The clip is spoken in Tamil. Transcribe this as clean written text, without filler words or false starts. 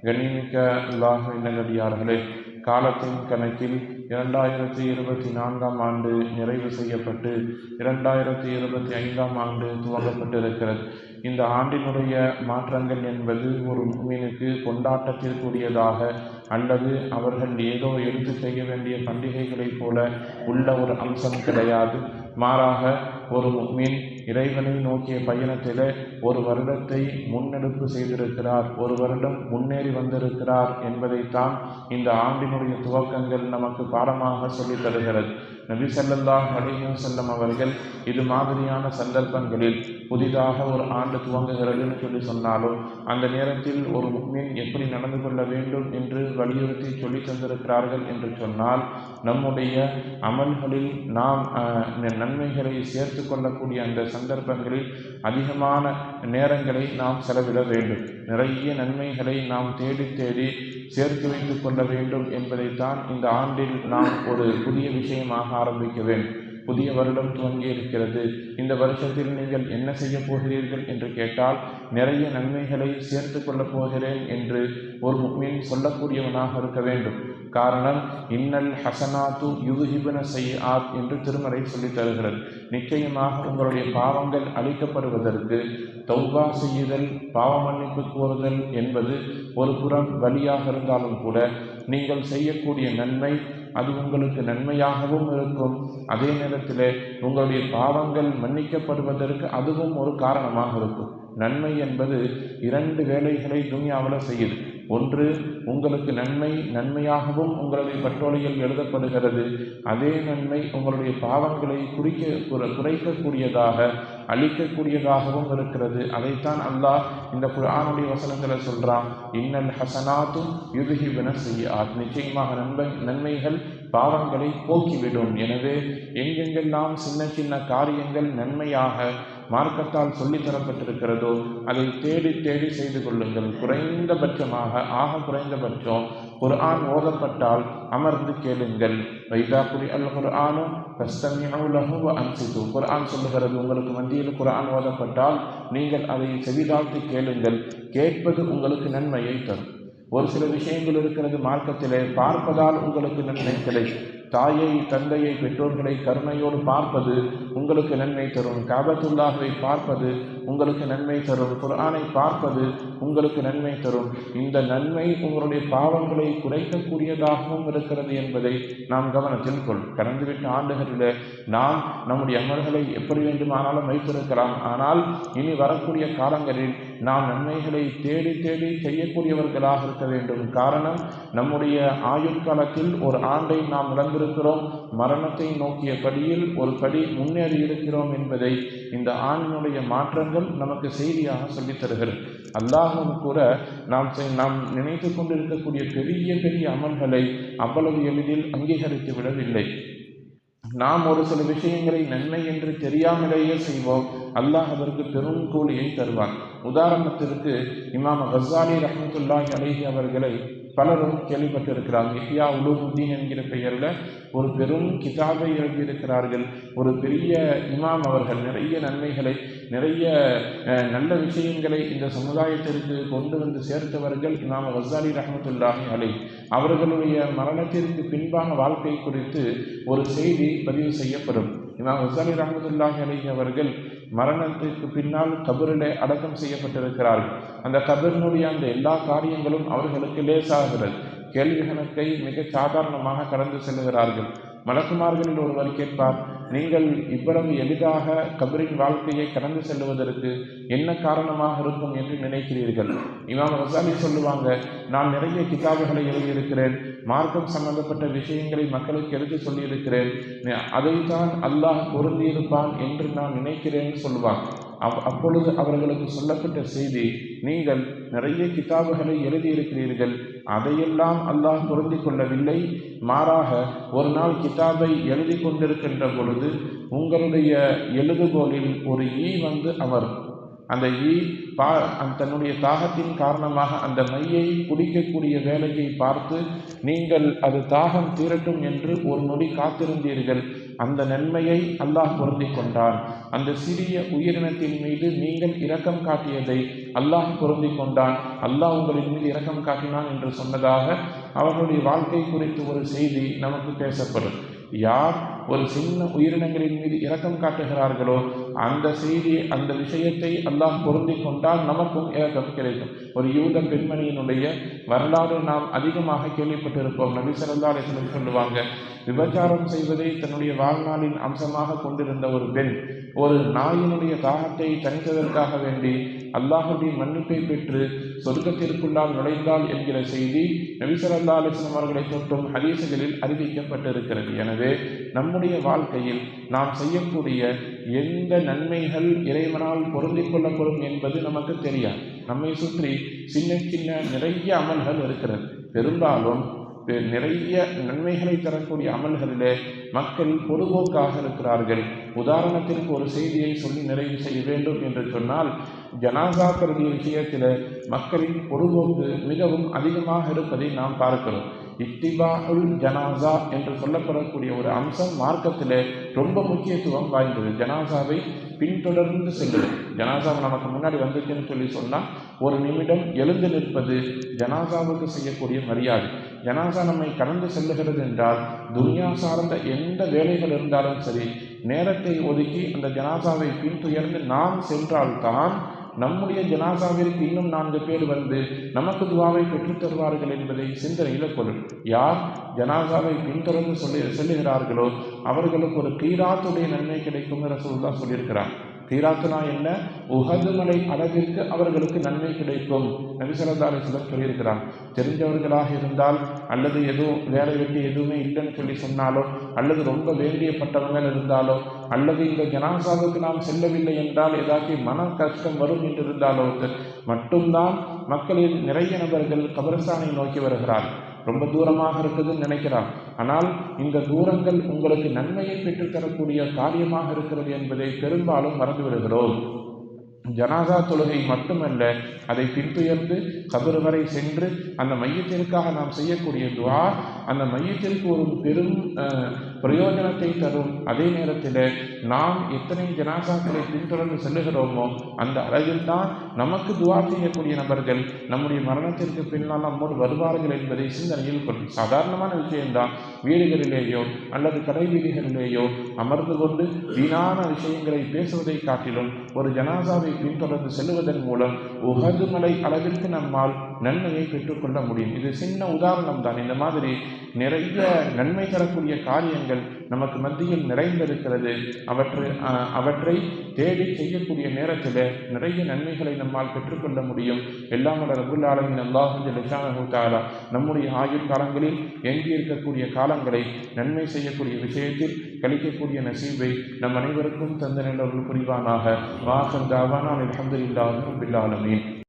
கண்ணியமிக்க அல்லாஹ்வின் நல்லடியார்களே, காலத்தின் கணக்கில் 2024 ஆண்டு நிறைவு செய்யப்பட்டு 2025 ஆண்டு துவங்கப்பட்டிருக்கிறது. இந்த ஆண்டினுடைய மாற்றங்கள் என்பது ஒரு முஃமினுக்கு கொண்டாட்டத்திற்குரியதாக அல்லது அவர்கள் ஏதோ எடுத்து செய்ய வேண்டிய பண்டிகைகளைப் போல உள்ள ஒரு அம்சம் கிடையாது. மாறாக ஒரு முஃமின் இறைவனை நோக்கிய பயணத்திலே ஒரு வருடத்தை முன்னெடுப்பு செய்திருக்கிறார், ஒரு வருடம் முன்னேறி வந்திருக்கிறார் என்பதைத்தான் இந்த ஆண்டினுடைய துவக்கங்கள் நமக்கு பாடமாக சொல்லித் தருகிறது. நபி ஸல்லல்லாஹு அலைஹி வஸல்லம் அவர்கள் இது மாதிரியான சந்தர்ப்பங்களில் புதிதாக ஒரு ஆண்டு துவங்குகிறதுன்னு சொல்லி சொன்னாலும் அந்த நேரத்தில் ஒரு முஃமின் எப்படி நடந்து கொள்ள வேண்டும் என்று வலியுறுத்தி சொல்லி தந்திருக்கிறார்கள் என்று சொன்னால், நம்முடைய அமல்களில் நாம் நன்மைகளை சேர்த்து கொள்ளக்கூடிய அந்த சந்தர்ப்பங்களில் அதிகமான நேரங்களை நாம் செலவிட வேண்டும். நிறைய நன்மைகளை நாம் தேடி தேடி சேர்த்து வைத்துக் கொள்ள வேண்டும் என்பதைத்தான் இந்த ஆண்டில் நாம் ஒரு புதிய விஷயமாக ஆரம்பிக்க வேண்டும். புதிய வருடம் துவங்கி இருக்கிறது. இந்த வருஷத்தில் நீங்கள் என்ன செய்ய போகிறீர்கள் என்று கேட்டால், நிறைய நன்மைகளை சேர்த்து கொள்ளப் போகிறேன் என்று ஒரு முஃமின் சொல்லக்கூடியவனாக இருக்க வேண்டும். காரணம், இன்னல் ஹசனாத்து யுதுஹிபுன ஸய்யிஆத் என்று திருமறை சொல்லித் தருகிறது. நிச்சயமாக உங்களுடைய பாவங்கள் அழிக்கப்படுவதற்கு தௌபா செய்யுதல், பாவ மன்னிப்பு கோருதல் என்பது ஒரு புறம் வழியாக இருந்தாலும் கூட, நீங்கள் செய்யக்கூடிய நன்மை அது உங்களுக்கு நன்மையாகவும் இருக்கும். அதே நேரத்தில் உங்களுடைய பாவங்கள் மன்னிக்கப்படுவதற்கு அதுவும் ஒரு காரணமாக இருக்கும். நன்மை என்பது 2 வேலைகளை துனியாவில் செய்யுது. ஒன்று, உங்களுக்கு நன்மையாகவும் உங்களுடைய பட்டோலையில் எழுதப்படுகிறது. அதே நன்மை உங்களுடைய பாவங்களை குறைக்கக்கூடியதாக, அழிக்கக்கூடியதாகவும் இருக்கிறது. அதைத்தான் அல்லாஹ் இந்த குர்ஆனுடைய வசனத்தில் சொல்றான், இன்னல் ஹசனாத்து யுதுஹிபுன ஸய்யிஆத். நிச்சயமாக நன்மைகள் பாவங்களை போக்கிவிடும். எனவே எங்கெங்கெல்லாம் சின்ன சின்ன காரியங்கள் நன்மையாக மார்க்கத்தால் சொல்லித்தரப்பட்டிருக்கிறதோ அதை தேடி தேடி செய்து கொள்ளுங்கள். குறைந்தபட்சமாக, குறைந்தபட்சம் குர்ஆன் ஓதப்பட்டால் அமர்ந்து கேளுங்கள். வைதா குரி அல் குர்ஆனு ஃபஸ்தமிஉ லஹு வ அன்சிது. குர்ஆன் சொல்லுகிறது, உங்களுக்கு மத்தியில் குர்ஆன் ஓதப்பட்டால் நீங்கள் அதை செவிதாழ்த்தி கேளுங்கள். கேட்பது உங்களுக்கு நன்மையை தரும். ஒரு சில விஷயங்கள் இருக்கிறது மார்க்கத்திலே, பார்ப்பதால் உங்களுக்கு நன்மை கிடைக்கும். தாயை, தந்தையை, பெற்றோர்களை கருணையோடு பார்ப்பது உங்களுக்கு நன்மை தரும். காபத்துல்லாஹ்வை பார்ப்பது உங்களுக்கு நன்மை தரும். குர்ஆனை பார்ப்பது உங்களுக்கு நன்மை தரும். இந்த நன்மை உங்களுடைய பாவங்களை குறைக்கக்கூடியதாகவும் இருக்கிறது என்பதை நாம் கவனத்தில் கொள். கடந்துவிட்ட ஆண்டுகளில் நாம் நம்முடைய அமல்களை எப்படி வேண்டுமானாலும் வைத்திருக்கலாம். ஆனால் இனி வரக்கூடிய காலங்களில் நாம் நன்மைகளை தேடி தேடி செய்யக்கூடியவர்களாக இருக்க வேண்டும். காரணம், நம்முடைய ஆயுட்காலத்தில் ஒரு ஆண்டை நாம் இழந்திருக்கிறோம். மரணத்தை நோக்கிய படியில் ஒரு படி முன்னேறி இருக்கிறோம் என்பதை இந்த ஆண்டினுடைய மாற்றங்கள் நமக்கு செய்தியாக சொல்லித் தருகிறது. அல்லாஹும் கூட நாம் நினைத்து கொண்டிருக்கக்கூடிய பெரிய பெரிய அமல்களை அவ்வளவு எளிதில் அங்கீகரித்து விடவில்லை. நாம் ஒரு சில விஷயங்களை நன்மை என்று தெரியாமலேயே செய்வோம். அல்லாஹ் அதற்கு பெரும் கூலியை தருவான். உதாரணத்திற்கு இமாம் கஸ்ஸாலி ரஹ்மத்துல்லாஹி அலைஹி அவர்களை பலரும் கேள்விப்பட்டிருக்கிறார்கள். இஹ்யா உலூமுத்தீன் என்கிற பெயரில் ஒரு பெரும் கிதாபை எழுதியிருக்கிறார்கள். ஒரு பெரிய இமாம் அவர்கள். நிறைய நன்மைகளை, நிறைய நல்ல விஷயங்களை இந்த சமுதாயத்திற்கு கொண்டு வந்து சேர்த்தவர்கள் இமாம் கஸ்ஸாலி ரஹ்மத்துல்லாஹி அலைஹி. அவர்களுடைய மரணத்திற்கு பின்பான வாழ்க்கை குறித்து ஒரு செய்தி பதிவு செய்யப்படும். இமாம் கஸ்ஸாலி ரஹ்மத்துல்லாஹி அலைஹி அவர்கள் மரணத்திற்கு பின்னால் கபரிலே அடக்கம் செய்யப்பட்டிருக்கிறார்கள். அந்த கபரினுடைய அந்த எல்லா காரியங்களும் அவர்களுக்கு லேசாகிறது. கேள்வி கணக்கை மிக சாதாரணமாக கடந்து செல்லுகிறார்கள். மலக்குமார்களில் ஒருவர் கேட்பார், நீங்கள் இவ்வளவு எளிதாக கபரின் வாழ்க்கையை கடந்து செல்லுவதற்கு என்ன காரணமாக இருக்கும் என்று நினைக்கிறீர்கள்? இமாம் கஸ்ஸாலி சொல்லுவாங்க, நான் நிறைய கிதாபுகளை எழுதியிருக்கிறேன், மார்க்கம் சம்பந்தப்பட்ட விஷயங்களை மக்களுக்கு எடுத்து சொல்லியிருக்கிறேன், அதைத்தான் அல்லாஹ் பொருந்தியிருப்பான் என்று நான் நினைக்கிறேன்னு சொல்லுவாங்க. அப்பொழுது அவர்களுக்கு சொல்லப்பட்ட செய்தி, நீங்கள் நிறைய கிதாபுகளை எழுதியிருக்கிறீர்கள், அதையெல்லாம் அல்லாஹ் பொருந்தி கொள்ளவில்லை. மாறாக ஒரு நாள் கிதாபை எழுதி கொண்டிருக்கின்ற பொழுது உங்களுடைய எழுதுகோலில் ஒரு ஈ வந்து அமரும். அந்த ஈ தன்னுடைய தாகத்தின் காரணமாக அந்த மையை குடிக்கக்கூடிய வேலையை பார்த்து நீங்கள் அது தாகம் தீரட்டும் என்று ஒரு நொடி காத்திருந்தீர்கள். அந்த நன்மையை அல்லாஹ் பொருந்தி கொண்டான். அந்த சிறிய உயிரினத்தின் மீது நீங்கள் இரக்கம் காட்டியதை அல்லாஹ் பொருந்தி கொண்டான், அல்லாஹ் உங்களின் மீது இரக்கம் காட்டினான் என்று சொன்னதாக அவர்களுடைய வாழ்க்கை குறித்து ஒரு செய்தி நமக்கு பேசப்படும். யார் ஒரு சின்ன உயிரினங்களின் மீது இரக்கம் காட்டுகிறார்களோ அந்த செய்தி, அந்த விஷயத்தை அல்லாஹ் பொருந்தி கொண்டால் நமக்கும் இரக்கம் கிடைக்கும். ஒரு யூத பெண்மணியினுடைய வரலாறு நாம் அதிகமாக கேள்விப்பட்டிருப்போம். நபி ஸல்லல்லாஹு அலைஹி வஸல்லம் சொல்லுவாங்க, விபச்சாரம் செய்வதை தன்னுடைய வாழ்நாளின் அம்சமாக கொண்டிருந்த ஒரு பெண் ஒரு நாயினுடைய தாகத்தை தணித்ததற்காக வேண்டி அல்லாஹுடைய மன்னிப்பை பெற்று சொர்க்கத்திற்குள்ளால் நுழைந்தாள் என்கிற செய்தி நபி ஸல்லல்லாஹு அலைஹி வஸல்லம் அவர்களை தொட்டும் ஹதீஸுகளில் அறிவிக்கப்பட்டிருக்கிறது. எனவே நம்முடைய வாழ்க்கையில் நாம் செய்யக்கூடிய எந்த நன்மைகள் இறைவனால் பொருந்திக் கொள்ளப்படும் என்பது நமக்கு தெரியாது. நம்மை சுற்றி சின்ன சின்ன நிறைய அமல்கள் இருக்கிறது. பெரும்பாலும் நிறைய நன்மைகளை தரக்கூடிய அமல்களிலே மக்கள் பொதுபோக்காக இருக்கிறார்கள். உதாரணத்திற்கு ஒரு செய்தியை சொல்லி நிறைவு செய்ய வேண்டும் என்று சொன்னால், ஜனாசாக்களுடைய விஷயத்தில் மக்களின் பொதுபோக்கு மிகவும் அதிகமாக இருப்பதை நாம் பார்க்கிறோம். இத்திபாஉல் ஜனாசா என்று சொல்லப்படக்கூடிய ஒரு அம்சம் மார்க்கத்தில் ரொம்ப முக்கியத்துவம் வாய்ந்தது. ஜனாசாவை பின்தொடர்ந்து செல்லுது. ஜனாசாவை நமக்கு முன்னாடி வந்துச்சுன்னு சொல்லி சொன்னால் ஒரு நிமிடம் எழுந்து நிற்பது ஜனாசாவுக்கு செய்யக்கூடிய மரியாதை. ஜனாசா நம்மை கடந்து செல்லுகிறது என்றால் துன்யா சார்ந்த எந்த வேலைகள் இருந்தாலும் சரி, நேரத்தை ஒதுக்கி அந்த ஜனாசாவை பின்துயர்ந்து நாம் சென்றால்தான் நம்முடைய ஜனாசாவிற்கு இன்னும் 4 பேர் வந்து நமக்கு துவாவை பெற்றுத் தருவார்கள் என்பதை சிந்தனையில் கொள்ளும். யார் ஜனாசாவை பின்தொடர்ந்து செல்லுகிறார்களோ அவர்களுக்கு ஒரு கீராத்துடைய நன்மை கிடைக்கும் ரசூலுல்லாஹ் சொல்லியிருக்கிறார். கீராத்துனா என்ன? உஹது மலை அளவிற்கு அவர்களுக்கு நன்மை கிடைக்கும் நபி ஸல்லல்லாஹு அலைஹி வஸல்லம் சொல்லியிருக்கிறார். தெரிஞ்சவர்களாக இருந்தால், அல்லது எதுவும் வேலை வெட்டி எதுவுமே இல்லைன்னு சொல்லி சொன்னாலோ, அல்லது ரொம்ப வேண்டியப்பட்டவங்க இருந்தாலோ, அல்லது இந்த ஜனாசாவுக்கு நாம் செல்லவில்லை என்றால் ஏதாச்சும் மன கஷ்டம் வரும் என்று இருந்தாலோ மட்டும்தான் மக்களில் நிறைய நபர்கள் கபரஸ்தானை நோக்கி வருகிறார். ரொம்ப தூரமாக இருக்குதுன்னு நினைக்கிறார். ஆனால் இந்த தூரங்கள் உங்களுக்கு நன்மையை பெற்றுத்தரக்கூடிய காரியமாக இருக்கிறது என்பதை பெரும்பாலும் மறந்து விடுகிறோம். ஜனாசா தொழுகை மட்டுமல்ல, அதை பின்துயர்ந்து கபர் வரை சென்று அந்த மையத்திற்காக நாம் செய்யக்கூடிய துஆ அந்த மையத்திற்கு ஒரு பெரும் பிரயோஜனத்தை தரும். அதே நேரத்தில் நாம் எத்தனை ஜனாசாக்களை பின்தொடர்ந்து செல்லுகிறோமோ அந்த அளவில் தான் நமக்கு துஆ செய்யக்கூடிய நபர்கள் நம்முடைய மரணத்திற்கு பின்னால் நம்மோடு வருவார்கள் என்பதை சிந்தனையில் கொள்ளும். சாதாரணமான விஷயம்தான். வீடுகளிலேயோ அல்லது கடை வீதிகளிலேயோ அமர்ந்து கொண்டு வீணான விஷயங்களை பேசுவதை காட்டிலும் ஒரு ஜனாசாவை பின்தொடர்ந்து செல்லுவதன் மூலம் உஹது மலை அளவிற்கு நம்மால் நன்மையை பெற்றுக்கொள்ள முடியும். இது சின்ன உதாரணம் தான். இந்த மாதிரி நிறைய நன்மை தரக்கூடிய காரியங்கள் நமக்கு மத்தியில் நிறைந்திருக்கிறது. அவற்றை தேடி செய்யக்கூடிய நேரத்தில் நிறைய நன்மைகளை நம்மால் பெற்றுக்கொள்ள முடியும். எல்லாம் வல்ல ரப்புல் ஆலமீன் அல்லாஹ் ஜல்ல ஷானஹு தஆலா நம்முடைய ஆயுள் காலங்களில் எஞ்சி இருக்கக்கூடிய காலங்களை நன்மை செய்யக்கூடிய விஷயத்தில் கழிக்கக்கூடிய நசீபை நம் அனைவருக்கும் தந்த நல்லவர்கள் புரிவானாக. வாஹர் தாவானா அல்ஹம்துலில்லாஹி ரப்பில் ஆலமீன்.